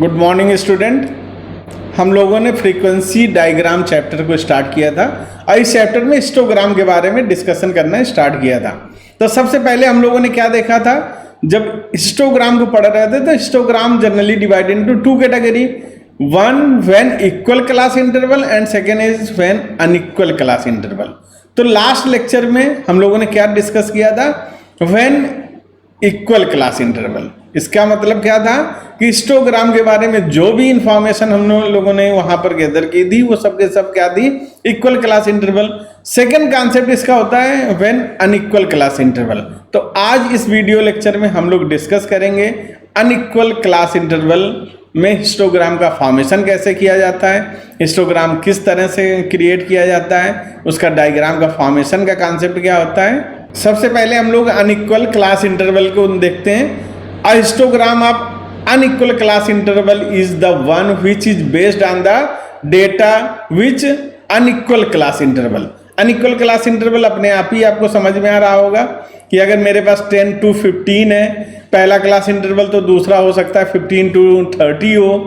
Good morning student. हम लोगों ने फ्रीक्वेंसी डायग्राम चैप्टर को स्टार्ट किया था और इस चैप्टर में हिस्टोग्राम के बारे में डिस्कशन करना स्टार्ट किया था। तो सबसे पहले हम लोगों ने क्या देखा था, जब हिस्टोग्राम को पढ़ रहे थे तो histogram generally divided into two category, one when equal class interval and second is when unequal class interval. तो लास्ट लेक्चर में हम लोगों ने क्या डिस्कस किया था, व्हेन इक्वल क्लास इंटरवल। इसका मतलब क्या था कि हिस्टोग्राम के बारे में जो भी इंफॉर्मेशन हम लोगों ने वहां पर गैदर की थी वो सब के सब क्या थी, equal class interval. Second concept इसका होता है व्हेन अनइक्वल क्लास इंटरवल। तो आज इस वीडियो लेक्चर में हम लोग डिस्कस करेंगे अनइक्वल क्लास इंटरवल में हिस्टोग्राम का फॉर्मेशन कैसे किया जाता है, हिस्टोग्राम किस तरह से क्रिएट किया जाता है, उसका डायग्राम का फॉर्मेशन का कॉन्सेप्ट क्या होता है। सबसे पहले हम लोग अनइक्वल क्लास इंटरवल को देखते हैं। A histogram of unequal class interval is the one which is based on the data which unequal class interval। unequal class interval अपने आप ही आपको समझ में आ रहा होगा कि अगर मेरे पास 10 to 15 है पहला क्लास इंटरवल, तो दूसरा हो सकता है 15 to 30 हो,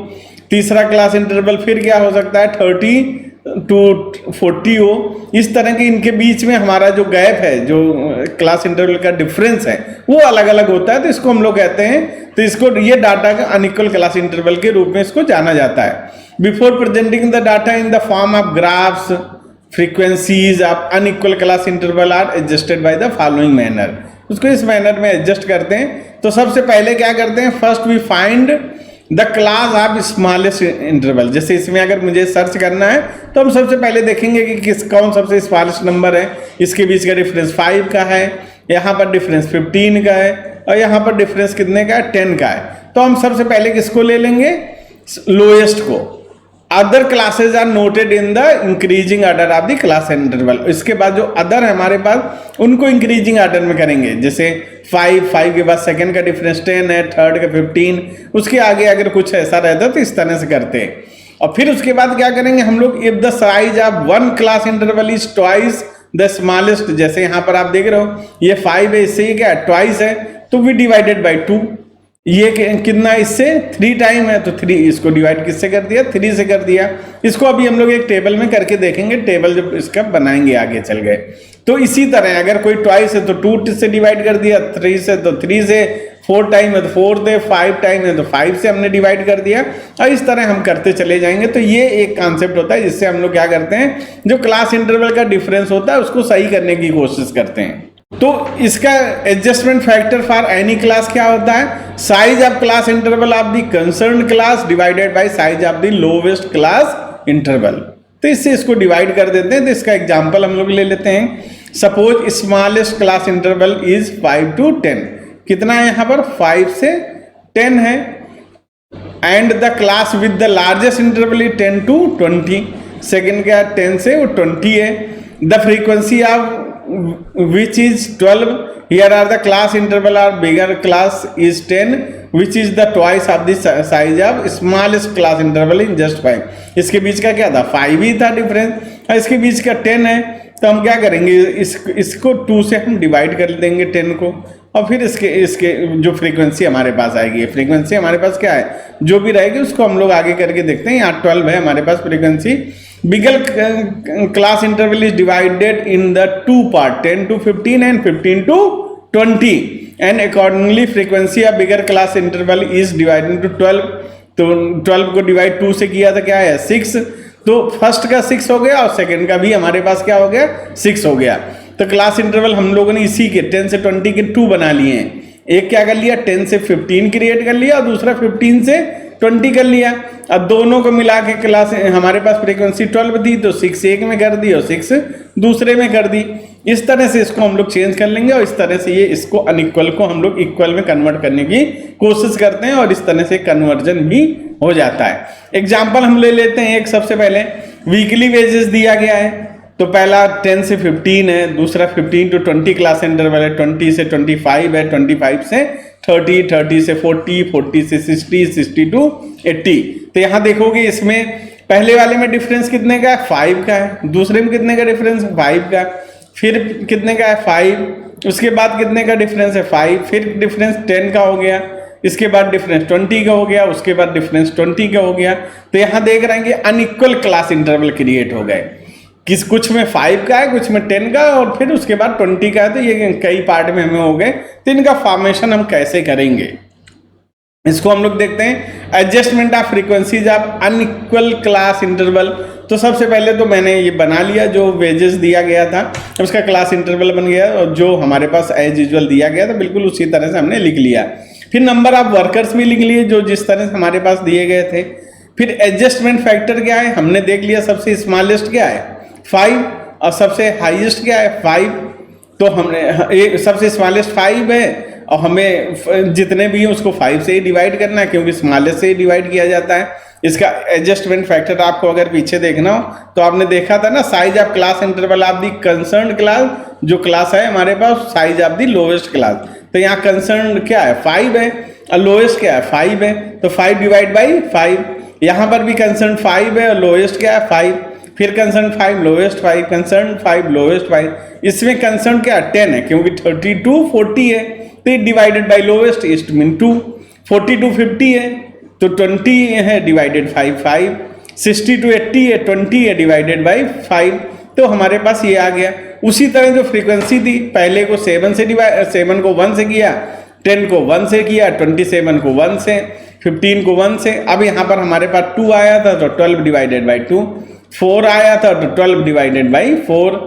तीसरा क्लास इंटरवल फिर क्या हो सकता है 30 to 40 हो। इस तरह के इनके बीच में हमारा जो गैप है, जो क्लास इंटरवल का डिफरेंस है वो अलग अलग होता है, तो इसको हम लोग कहते हैं, तो इसको ये डाटा का अनइक्वल क्लास इंटरवल के रूप में इसको जाना जाता है। Before presenting the data in the form of graphs, frequencies of unequal class interval are adjusted by the following manner. उसको इस मैनर में एडजस्ट करते हैं। तो सबसे पहले क्या करते हैं, first we find the class of smallest interval. जैसे इसमें अगर मुझे सर्च करना है तो हम सबसे पहले देखेंगे कि कौन सबसे स्मॉलेस्ट नंबर है। इसके बीच का डिफरेंस 5 का है, यहाँ पर डिफरेंस 15 का है और यहाँ पर डिफरेंस कितने का है, 10 का है। तो हम सबसे पहले किसको ले लेंगे, लोएस्ट को। Other classes are noted in the increasing order of the class interval. इसके बाद जो अदर है हमारे पास उनको इंक्रीजिंग ऑर्डर में करेंगे। जैसे 5 के बाद सेकंड का डिफरेंस 10 है, थर्ड का 15, उसके आगे अगर कुछ ऐसा रहता तो इस तरह से करते हैं। और फिर उसके बाद क्या करेंगे हम लोग, if the size of one class interval is twice the smallest. जैसे यहाँ पर आप देख रहे हो ये 5 है, इससे ये क्या है ट्वाइस है, तो वी डिवाइडेड बाई 2। ये कितना, इससे 3 टाइम है, तो 3 इसको डिवाइड किससे कर दिया, 3 से कर दिया। इसको अभी हम लोग एक टेबल में करके देखेंगे, टेबल जब इसका बनाएंगे आगे चल गए। तो इसी तरह अगर कोई ट्वाइस है तो 2 से डिवाइड कर दिया, 3 से तो 3 से, 4 टाइम है तो 4 से, 5 टाइम है तो 5 से हमने डिवाइड कर दिया। और इस तरह हम करते चले जाएंगे। तो ये एक कॉन्सेप्ट होता है जिससे हम लोग क्या करते हैं, जो क्लास इंटरवल का डिफरेंस होता है उसको सही करने की कोशिश करते हैं। तो इसका adjustment factor for any class क्या होता है, size of class interval of the concerned class divided by size of the lowest class interval. तो इससे इसको डिवाइड कर देते हैं। तो इसका एग्जांपल हम लोग ले लेते हैं। Suppose smallest class interval is 5 to 10। कितना है यहाँ पर, 5 से 10 है। And the class with the largest interval is 10 to 20। Second क्या, 10 से वो 20 है। The frequency of which is 12, here are the class interval are bigger class is 10 which is the twice of the size of smallest class interval in just 5। इसके बीच का क्या था, 5 ही था difference, और इसके बीच का 10 है। तो हम क्या करेंगे, इसको 2 से हम डिवाइड कर देंगे 10 को, और फिर इसके जो फ्रीक्वेंसी हमारे पास आएगी, फ्रीक्वेंसी हमारे पास क्या है जो भी रहेगी उसको हम लोग आगे करके देखते हैं। यहाँ 12 है हमारे पास frequency. Bigger class interval is divided in the 2 part, 10 to 15 and 15 to 20, and accordingly frequency of bigger class interval is divided into 12। तो 12 को डिवाइड 2 से किया था, क्या है 6। तो फर्स्ट का 6 हो गया और सेकंड का भी हमारे पास क्या हो गया, 6 हो गया। तो क्लास इंटरवल हम लोगों ने इसी के 10 से 20 के 2 बना लिए हैं। एक क्या कर लिया, 10 से 15 क्रिएट कर लिया और दूसरा 15 से 20 कर लिया। अब दोनों को मिला के क्लास हमारे पास फ्रीक्वेंसी 12 थी, तो 6 एक में कर दी और 6 दूसरे में कर दी। इस तरह से इसको हम लोग चेंज कर लेंगे और इस तरह से ये इसको अनइक्वल को हम लोग इक्वल में कन्वर्ट करने की कोशिश करते हैं और इस तरह से कन्वर्जन भी हो जाता है। एग्जाम्पल हम ले लेते हैं एक। सबसे पहले वीकली वेजेस दिया गया है, तो पहला 10 से 15 है, दूसरा 15 to 20 क्लास इंटरवल है, 20 से 25 है, 25 से 30, 30 से 40, 40 से 60, 60 to 80। तो यहाँ देखोगे इसमें पहले वाले में डिफरेंस कितने का है, 5 का है। दूसरे में कितने का डिफरेंस है, 5 का। फिर कितने का है, 5। उसके बाद कितने का डिफरेंस है, 5। फिर डिफरेंस 10 का हो गया। इसके बाद डिफरेंस 20 का हो गया, उसके बाद डिफरेंस 20 का हो गया। तो यहाँ देख रहे हैं कि अनइक्वल क्लास इंटरवल क्रिएट हो गए, कुछ में 5 का है, कुछ में 10 का, और फिर उसके बाद 20 का है। तो ये कई पार्ट में हमें हो गए। तो इनका फॉर्मेशन हम कैसे करेंगे, इसको हम लोग देखते हैं। Adjustment of frequencies of unequal class interval. तो सबसे पहले तो मैंने ये बना लिया, जो वेजेस दिया गया था उसका क्लास इंटरवल बन गया, और जो हमारे पास एज यूजुअल दिया गया था बिल्कुल उसी तरह से हमने लिख लिया। फिर नंबर ऑफ वर्कर्स भी लिख लिए जो जिस तरह से हमारे पास दिए गए थे। फिर एडजस्टमेंट फैक्टर क्या है हमने देख लिया, सबसे स्मॉलेस्ट क्या है 5, और सबसे हाईएस्ट क्या है 5। तो हमने सबसे स्मॉलेस्ट 5 है, और हमें जितने भी हैं उसको 5 से ही डिवाइड करना है, क्योंकि स्मॉलेस्ट से ही डिवाइड किया जाता है। इसका एडजस्टमेंट फैक्टर आपको अगर पीछे देखना हो तो आपने देखा था ना, size of class interval of the concern class, जो क्लास है हमारे पास size of the lowest class. तो यहाँ कंसर्न क्या है 5 है, और लोएस्ट क्या है 5 है, तो 5 डिवाइड बाई 5। यहाँ पर भी कंसर्न 5 है और लोएस्ट क्या है 5, फिर कंसर्न 5 लोएस्ट 5, कंसर्न 5 लोएस्ट 5। इसमें कंसर्न क्या 10 है, क्योंकि 30 to 40 है, तो divided by lowest east mean 2। 40 to 50 है तो 20 है, डिवाइडेड 5। 60 to 80 है, 20 है, डिवाइडेड बाई 5। तो हमारे पास ये आ गया। उसी तरह जो फ्रीक्वेंसी थी, पहले को 7 को 1 से किया, 10 को 1 से किया, 27 को 1 से, 15 को 1 से। अब यहाँ पर हमारे पास 2 आया था तो 12 डिवाइडेड बाई 2, 4 आया था तो 12 डिवाइडेड बाई 4,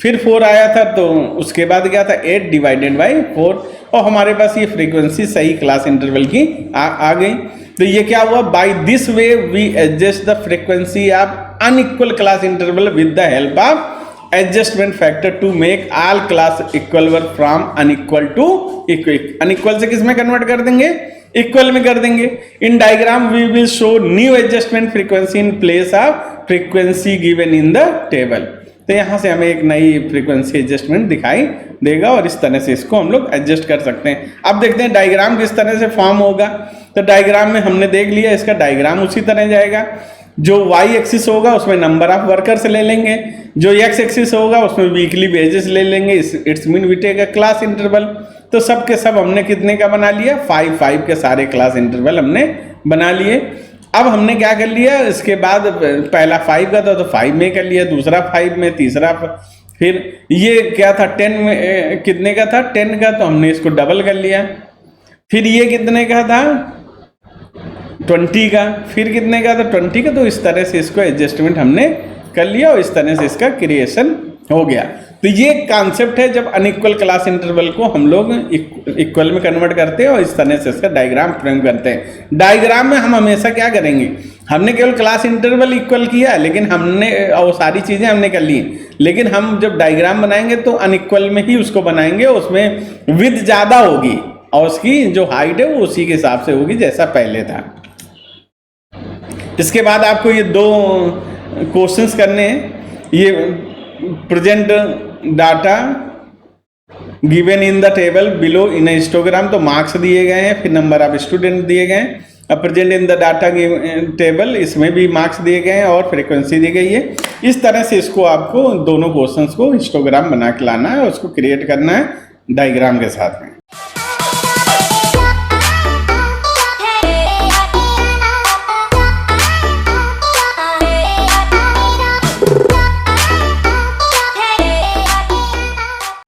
फिर 4 आया था तो उसके बाद क्या था 8 डिवाइडेड बाई 4, और हमारे पास ये फ्रीक्वेंसी सही क्लास इंटरवल की आ गई। तो ये क्या हुआ, by this way we adjust the frequency of unequal class interval with the help of adjustment factor to make all class equal from unequal to equal. Unequal से किस में कन्वर्ट कर देंगे, इक्वल में कर देंगे। In diagram we will show new adjustment frequency in place of frequency given in the table. तो यहाँ से हमें एक नई फ्रीक्वेंसी एडजस्टमेंट दिखाई देगा, और इस तरह से इसको हम लोग एडजस्ट कर सकते हैं। अब देखते हैं डायग्राम किस तरह से फॉर्म होगा। तो डायग्राम में हमने देख लिया, इसका डायग्राम उसी तरह जाएगा। जो वाई एक्सिस होगा उसमें नंबर ऑफ वर्कर्स ले लेंगे, जो एक्स एक्सिस होगा उसमें वीकली वेजेस ले लेंगे, it's mean we take a class interval. तो सब के सब हमने कितने का बना लिया 5 के सारे क्लास इंटरवल हमने बना लिए। अब हमने क्या कर लिया, इसके बाद पहला 5 का था तो 5 में कर लिया, दूसरा 5 में, तीसरा, फिर ये क्या था 10 में, कितने का था 10 का, तो हमने इसको डबल कर लिया। फिर ये कितने का था 20 का, फिर कितने का था 20 का। तो इस तरह से इसको एडजस्टमेंट हमने कर लिया, और इस तरह से इसका क्रिएशन हो गया। तो ये कॉन्सेप्ट है जब अनइक्वल क्लास इंटरवल को हम लोग इक्वल में कन्वर्ट करते हैं, और इस तरह से इसका डायग्राम फ्रेम करते हैं। डायग्राम में हम हमेशा क्या करेंगे, हमने केवल क्लास इंटरवल इक्वल किया, लेकिन हमने और सारी चीज़ें हमने कर ली, लेकिन हम जब डायग्राम बनाएंगे तो अनइक्वल में ही उसको बनाएंगे, उसमें विड्थ ज़्यादा होगी और उसकी जो हाइट है वो उसी के हिसाब से होगी जैसा पहले था। इसके बाद आपको ये 2 क्वेश्चंस करने हैं। ये present data given in the table below in A histogram, तो मार्क्स दिए गए हैं, फिर नंबर ऑफ स्टूडेंट दिए गए हैं। अब present in the data table, इसमें भी मार्क्स दिए गए हैं और फ्रीक्वेंसी दी गई है। इस तरह से इसको आपको दोनों क्वेश्चंस को हिस्टोग्राम बना के लाना है और उसको क्रिएट करना है डायग्राम के साथ में।